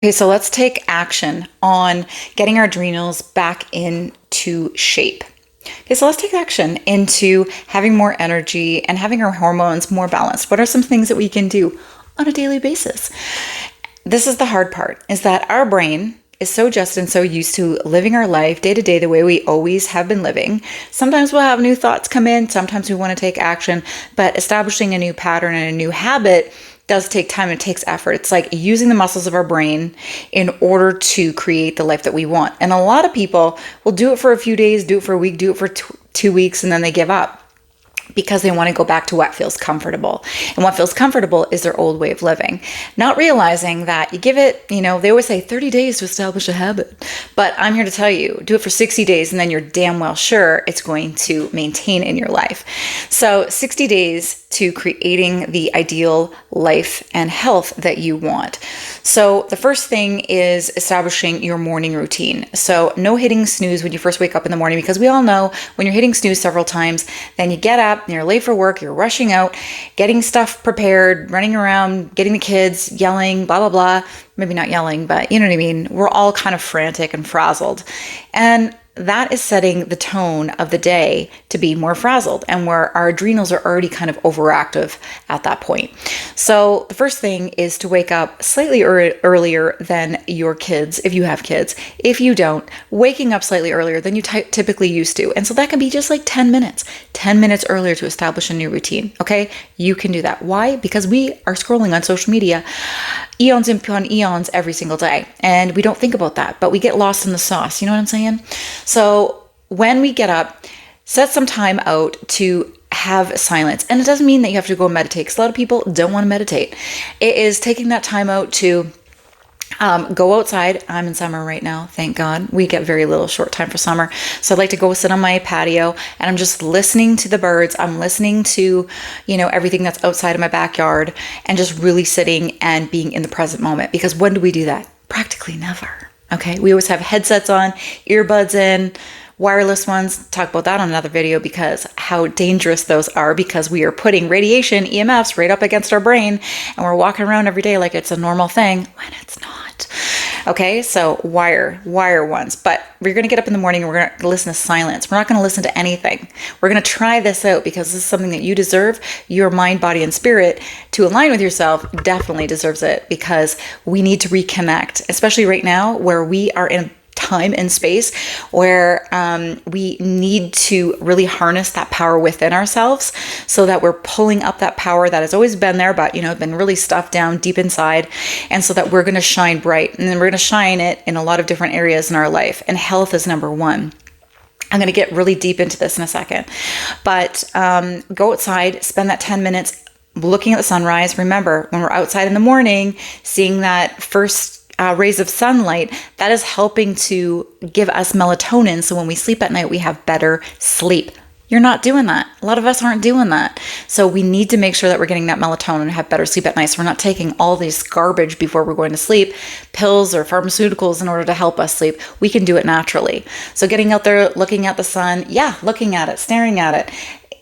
Okay, so let's take action on getting our adrenals back into shape. Okay, so let's take action into having more energy and having our hormones more balanced. What are some things that we can do on a daily basis? This is the hard part, is that our brain is so adjusted and so used to living our life day to day the way we always have been living. Sometimes we'll have new thoughts come in, sometimes we want to take action, but establishing a new pattern and a new habit does take time. It takes effort. It's like using the muscles of our brain in order to create the life that we want. And a lot of people will do it for a few days, do it for a week, do it for 2 weeks, and then they give up because they want to go back to what feels comfortable. And what feels comfortable is their old way of living. Not realizing that you give it, they always say 30 days to establish a habit. But I'm here to tell you, do it for 60 days and then you're damn well sure it's going to maintain in your life. So 60 days to creating the ideal life and health that you want. So the first thing is establishing your morning routine. So no hitting snooze when you first wake up in the morning, because we all know when you're hitting snooze several times, then you get up and you're late for work, you're rushing out, getting stuff prepared, running around, getting the kids, yelling, blah, blah, blah. Maybe not yelling, but you know what I mean? We're all kind of frantic and frazzled. And that is setting the tone of the day to be more frazzled, and where our adrenals are already kind of overactive at that point. So the first thing is to wake up slightly earlier than your kids, if you have kids. If you don't, waking up slightly earlier than you typically used to. And so that can be just like 10 minutes earlier to establish a new routine. Okay, you can do that. Why? Because we are scrolling on social media eons upon eons every single day. And we don't think about that, but we get lost in the sauce. You know what I'm saying? So when we get up, set some time out to have silence. And it doesn't mean that you have to go meditate, because a lot of people don't want to meditate. It is taking that time out to go outside. I'm in summer right now, thank God. We get very little short time for summer. So I'd like to go sit on my patio and I'm just listening to the birds. I'm listening to, everything that's outside of my backyard, and just really sitting and being in the present moment. Because when do we do that? Practically never. Okay. We always have headsets on, earbuds in, wireless ones. Talk about that on another video, because how dangerous those are, because we are putting radiation, EMFs, right up against our brain, and we're walking around every day like it's a normal thing when it's not. Okay, so wire ones. But we're going to get up in the morning and we're going to listen to silence. We're not going to listen to anything. We're going to try this out, because this is something that you deserve. Your mind, body, and spirit, to align with yourself, definitely deserves it, because we need to reconnect, especially right now where we are in time and space where we need to really harness that power within ourselves, so that we're pulling up that power that has always been there, but been really stuffed down deep inside, and so that we're going to shine bright. And then we're going to shine it in a lot of different areas in our life, and health is number one. I'm going to get really deep into this in a second, but go outside, spend that 10 minutes looking at the sunrise. Remember, when we're outside in the morning, seeing that first rays of sunlight, that is helping to give us melatonin. So when we sleep at night, we have better sleep. You're not doing that. A lot of us aren't doing that. So we need to make sure that we're getting that melatonin and have better sleep at night. So we're not taking all this garbage before we're going to sleep, pills or pharmaceuticals, in order to help us sleep. We can do it naturally. So getting out there, looking at the sun, looking at it, staring at it.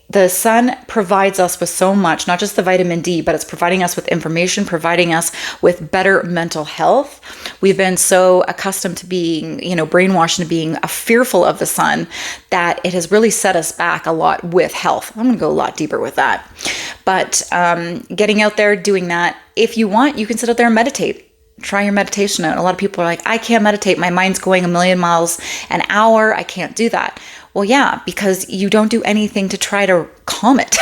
The sun provides us with so much, not just the vitamin D, but it's providing us with information, providing us with better mental health. We've been so accustomed to being, brainwashed into being fearful of the sun, that it has really set us back a lot with health. I'm going to go a lot deeper with that. But getting out there, doing that. If you want, you can sit out there and meditate. Try your meditation out. A lot of people are like, I can't meditate. My mind's going a million miles an hour. I can't do that. Well, yeah, because you don't do anything to try to calm it.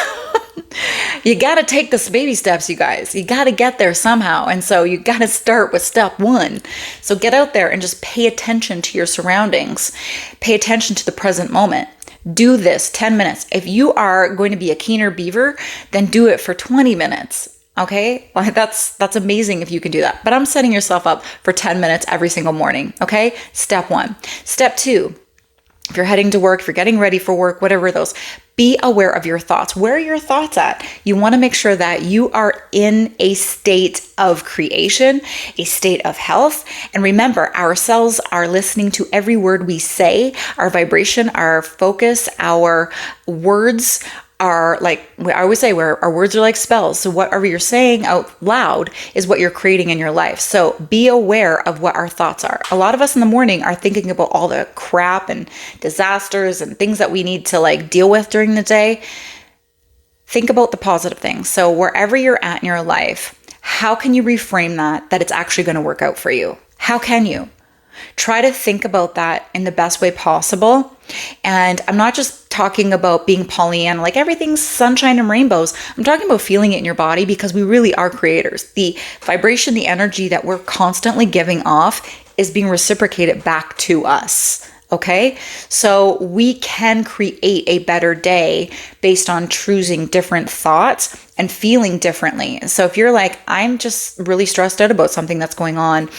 You got to take the baby steps, you guys. You got to get there somehow. And so you got to start with step one. So get out there and just pay attention to your surroundings. Pay attention to the present moment. Do this 10 minutes. If you are going to be a keener beaver, then do it for 20 minutes. Okay, well, that's amazing if you can do that. But I'm setting yourself up for 10 minutes every single morning. Okay, step one. Step two, if you're heading to work, if you're getting ready for work, whatever those, be aware of your thoughts. Where are your thoughts at? You want to make sure that you are in a state of creation, a state of health. And remember, our cells are listening to every word we say. Our vibration, our focus, our words are like, I always say, where our words are like spells. So whatever you're saying out loud is what you're creating in your life. So be aware of what our thoughts are. A lot of us in the morning are thinking about all the crap and disasters and things that we need to like deal with during the day. Think about the positive things. So wherever you're at in your life, how can you reframe that it's actually going to work out for you? How can you? Try to think about that in the best way possible. And I'm not just talking about being Pollyanna, like everything's sunshine and rainbows. I'm talking about feeling it in your body, because we really are creators. The vibration, the energy that we're constantly giving off is being reciprocated back to us. Okay, so we can create a better day based on choosing different thoughts and feeling differently. So if you're like, I'm just really stressed out about something that's going on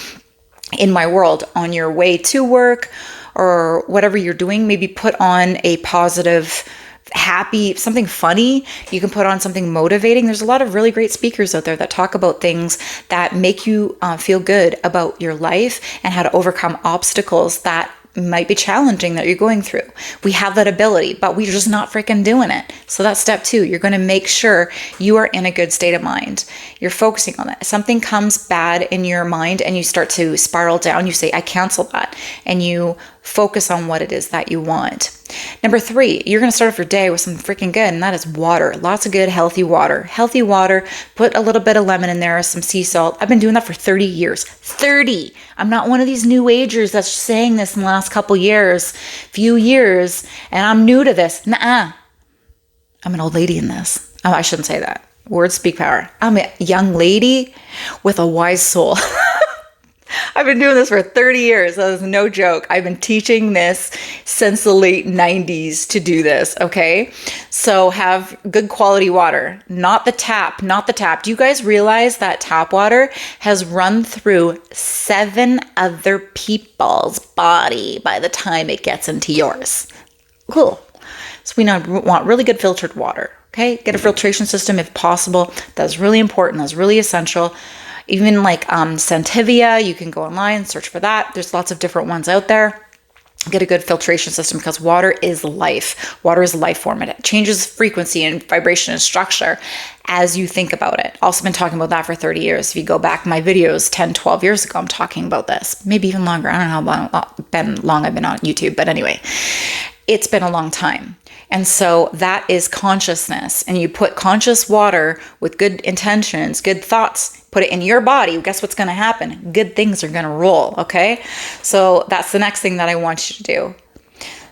in my world, on your way to work or whatever you're doing, maybe put on a positive, happy, something funny. You can put on something motivating. There's a lot of really great speakers out there that talk about things that make you feel good about your life and how to overcome obstacles that might be challenging that you're going through. We have that ability, but we're just not freaking doing it. So that's step 2. You're going to make sure you are in a good state of mind. You're focusing on it. If something comes bad in your mind and you start to spiral down, you say, I cancel that. And you focus on what it is that you want. Number 3, you're going to start off your day with something freaking good, and that is water. Lots of good, healthy water. Healthy water, put a little bit of lemon in there, some sea salt. I've been doing that for 30 years. 30! I'm not one of these new agers that's saying this in the last few years, and I'm new to this. Nuh-uh. I'm an old lady in this. Oh, I shouldn't say that. Words speak power. I'm a young lady with a wise soul. I've been doing this for 30 years. That is no joke. I've been teaching this since the late 90s to do this, okay? So have good quality water, not the tap. Do you guys realize that tap water has run through 7 other people's body by the time it gets into yours? Cool. So we now want really good filtered water, okay? Get a filtration system if possible. That's really important. That's really essential. Even like Sentivia, you can go online and search for that. There's lots of different ones out there. Get a good filtration system, because water is life. Water is a life form. It changes frequency and vibration and structure as you think about it. Also been talking about that for 30 years. If you go back my videos 10, 12 years ago, I'm talking about this. Maybe even longer. I don't know how long I've been on YouTube. But anyway, it's been a long time. And so that is consciousness. And you put conscious water with good intentions, good thoughts, put it in your body. Guess what's going to happen? Good things are going to roll. Okay. So that's the next thing that I want you to do.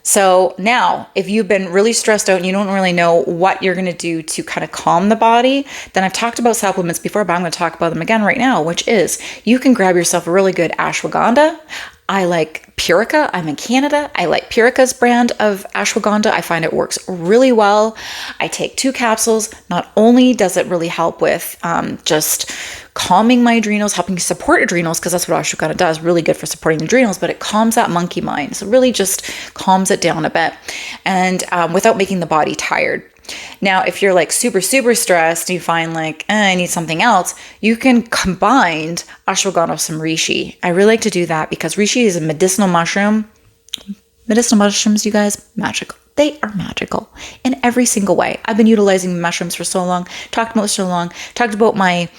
So now, if you've been really stressed out and you don't really know what you're going to do to kind of calm the body, then I've talked about supplements before, but I'm going to talk about them again right now, which is you can grab yourself a really good ashwagandha. I like Purica. I'm in Canada. I like Purica's brand of ashwagandha. I find it works really well. I take 2 capsules. Not only does it really help with just calming my adrenals, helping support adrenals, because that's what ashwagandha does, really good for supporting the adrenals, but it calms that monkey mind. So really just calms it down a bit, and without making the body tired. Now, if you're like super, super stressed, you find like, I need something else, you can combine ashwagandha with some reishi. I really like to do that because reishi is a medicinal mushroom. Medicinal mushrooms, you guys, magical. They are magical in every single way. I've been utilizing mushrooms for so long, talked about my,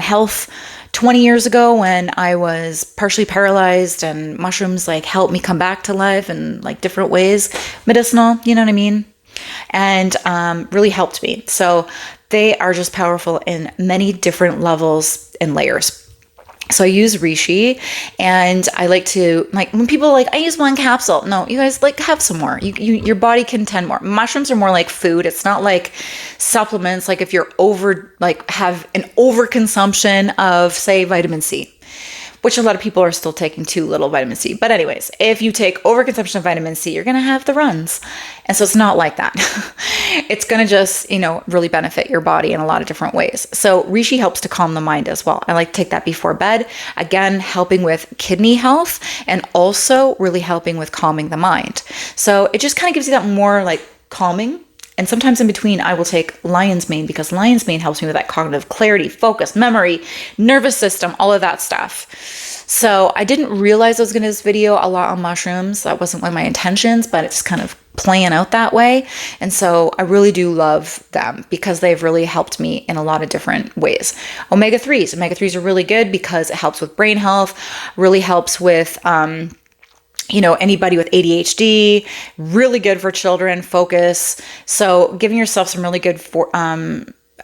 health 20 years ago when I was partially paralyzed, and mushrooms like helped me come back to life in like different ways. Medicinal, you know what I mean? And really helped me. So they are just powerful in many different levels and layers. So I use reishi, and I like to, like, when people are like, I use 1 capsule. No, you guys, like, have some more. Your body can tend more. Mushrooms are more like food. It's not like supplements. Like if you're have an overconsumption of, say, vitamin C, which a lot of people are still taking too little vitamin C. But anyways, if you take overconsumption of vitamin C, you're going to have the runs. And so it's not like that. It's going to just, really benefit your body in a lot of different ways. So reishi helps to calm the mind as well. I like to take that before bed. Again, helping with kidney health and also really helping with calming the mind. So it just kind of gives you that more like calming And sometimes in between, I will take lion's mane because lion's mane helps me with that cognitive clarity, focus, memory, nervous system, all of that stuff. So I didn't realize I was going to do this video a lot on mushrooms. That wasn't one of my intentions, but it's kind of playing out that way. And so I really do love them because they've really helped me in a lot of different ways. Omega-3s. Omega-3s are really good because it helps with brain health, really helps with, anybody with ADHD, really good for children, focus. So giving yourself some really good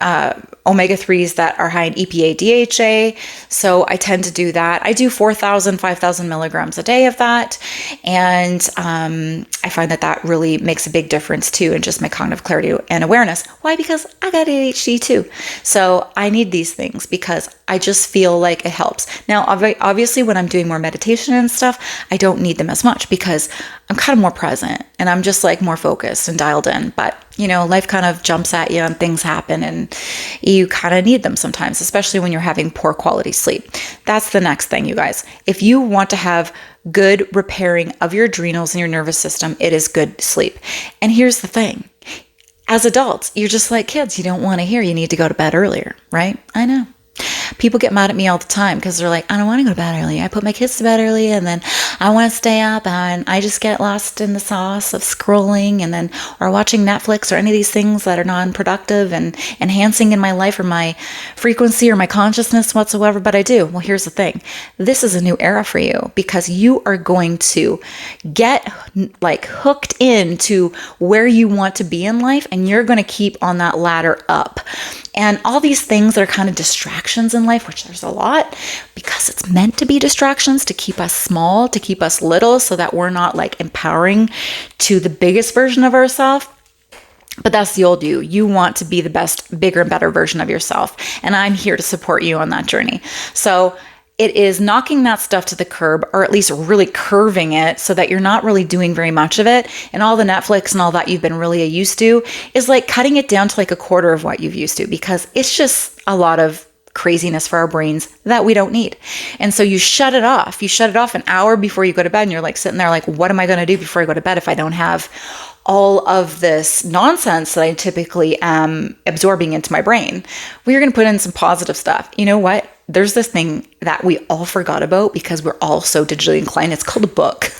omega-3s that are high in EPA, DHA. So I tend to do that. I do 4,000, 5,000 milligrams a day of that. And I find that really makes a big difference too in just my cognitive clarity and awareness. Why? Because I got ADHD too. So I need these things because I just feel like it helps. Now, obviously when I'm doing more meditation and stuff, I don't need them as much because I'm kind of more present and I'm just like more focused and dialed in. But life kind of jumps at you and things happen and you kind of need them sometimes, especially when you're having poor quality sleep. That's the next thing, you guys. If you want to have good repairing of your adrenals and your nervous system, it is good sleep. And here's the thing. As adults, you're just like kids. You don't want to hear you need to go to bed earlier, right? I know. People get mad at me all the time because they're like, I don't want to go to bed early. I put my kids to bed early and then I want to stay up and I just get lost in the sauce of scrolling and then or watching Netflix or any of these things that are non-productive and enhancing in my life or my frequency or my consciousness whatsoever. But I do. Well, here's the thing. This is a new era for you because you are going to get like hooked into where you want to be in life and you're going to keep on that ladder up. And all these things that are kind of distractions in life, which there's a lot, because it's meant to be distractions to keep us small, to keep us little, so that we're not like empowering to the biggest version of ourselves. But that's the old you. You want to be the best, bigger, and better version of yourself. And I'm here to support you on that journey. So it is knocking that stuff to the curb, or at least really curving it so that you're not really doing very much of it. And all the Netflix and all that you've been really used to is like cutting it down to like a quarter of what you've used to, because it's just a lot of craziness for our brains that we don't need. And so you shut it off. You shut it off an hour before you go to bed and you're like sitting there like, what am I going to do before I go to bed if I don't have all of this nonsense that I typically am absorbing into my brain? We're going to put in some positive stuff. You know what? There's this thing that we all forgot about because we're all so digitally inclined. It's called a book.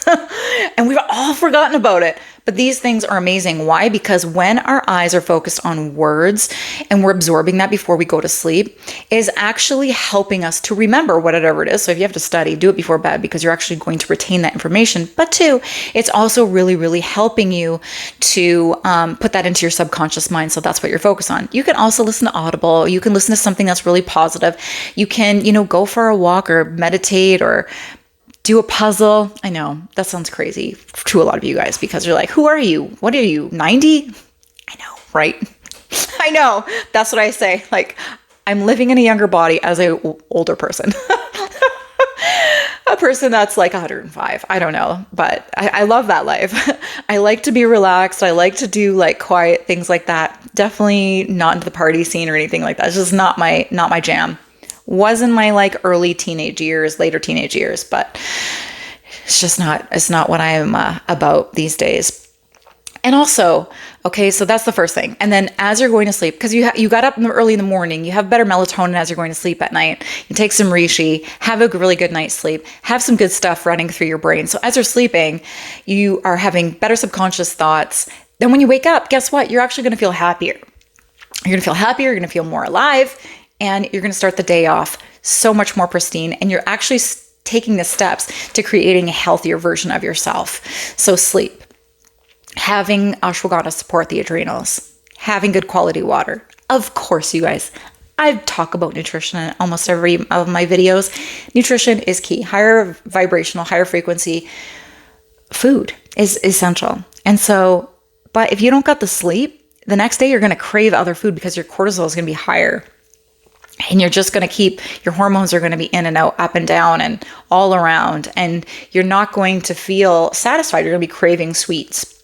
And we've all forgotten about it. But these things are amazing. Why? Because when our eyes are focused on words and we're absorbing that before we go to sleep, it is actually helping us to remember whatever it is. So if you have to study, do it before bed because you're actually going to retain that information. But two, it's also really, really helping you to put that into your subconscious mind. So that's what you're focused on. You can also listen to Audible. You can listen to something that's really positive. You can, go for a walk or meditate or do a puzzle. I know that sounds crazy to a lot of you guys because you're like, who are you? What are you, 90? I know, right? I know. That's what I say. Like, I'm living in a younger body as a older person. A person that's like 105. I don't know, but I love that life. I like to be relaxed. I like to do like quiet things like that. Definitely not into the party scene or anything like that. It's just not my jam. Was in my like early teenage years, later teenage years, but it's not what I am about these days. And also, okay, so that's the first thing. And then as you're going to sleep, because you got up early in the morning, you have better melatonin as you're going to sleep at night. You take some reishi, have a really good night's sleep, have some good stuff running through your brain. So as you're sleeping, you are having better subconscious thoughts. Then when you wake up, guess what? You're actually going to feel happier. You're going to feel happier. You're going to feel more alive. And you're going to start the day off so much more pristine. And you're actually taking the steps to creating a healthier version of yourself. So sleep, having ashwagandha support the adrenals, having good quality water. Of course, you guys, I talk about nutrition in almost every of my videos. Nutrition is key. Higher vibrational, higher frequency food is essential. And so, but if you don't get the sleep, the next day you're going to crave other food because your cortisol is going to be higher. And you're just going to keep, your hormones are going to be in and out, up and down and all around. And you're not going to feel satisfied. You're going to be craving sweets.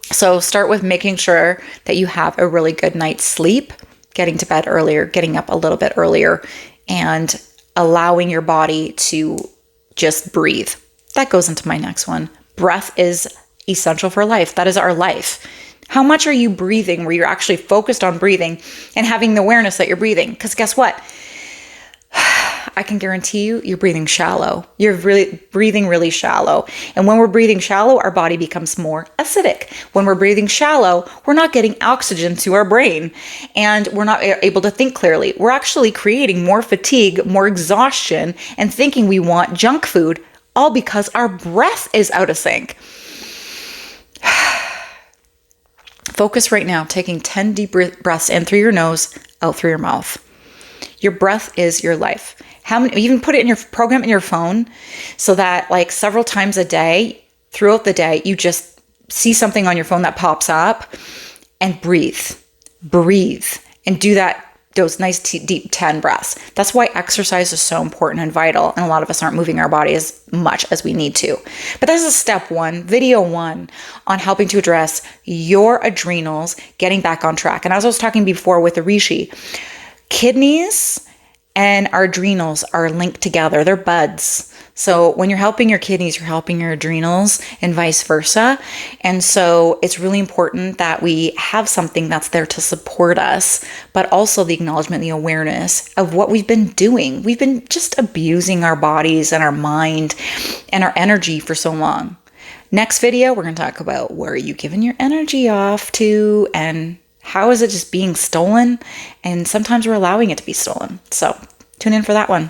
So start with making sure that you have a really good night's sleep, getting to bed earlier, getting up a little bit earlier, and allowing your body to just breathe. That goes into my next one. Breath is essential for life. That is our life. How much are you breathing where you're actually focused on breathing and having the awareness that you're breathing? Because guess what? I can guarantee you're breathing shallow. You're really breathing really shallow. And when we're breathing shallow, our body becomes more acidic. When we're breathing shallow, we're not getting oxygen to our brain and we're not able to think clearly. We're actually creating more fatigue, more exhaustion, and thinking we want junk food, all because our breath is out of sync. Focus right now, taking 10 deep breaths in through your nose, out through your mouth. Your breath is your life. How many, even put it in your program in your phone so that like several times a day, throughout the day, you just see something on your phone that pops up and breathe, and do those nice deep 10 breaths. That's why exercise is so important and vital. And a lot of us aren't moving our body as much as we need to. But this is step 1, video 1 on helping to address your adrenals, getting back on track. And as I was talking before with the Rishi, kidneys and our adrenals are linked together. They're buds. So when you're helping your kidneys, you're helping your adrenals and vice versa. And so it's really important that we have something that's there to support us, but also the acknowledgement, the awareness of what we've been doing. We've been just abusing our bodies and our mind and our energy for so long. Next video, we're going to talk about where are you giving your energy off to, and how is it just being stolen? And sometimes we're allowing it to be stolen. So tune in for that one.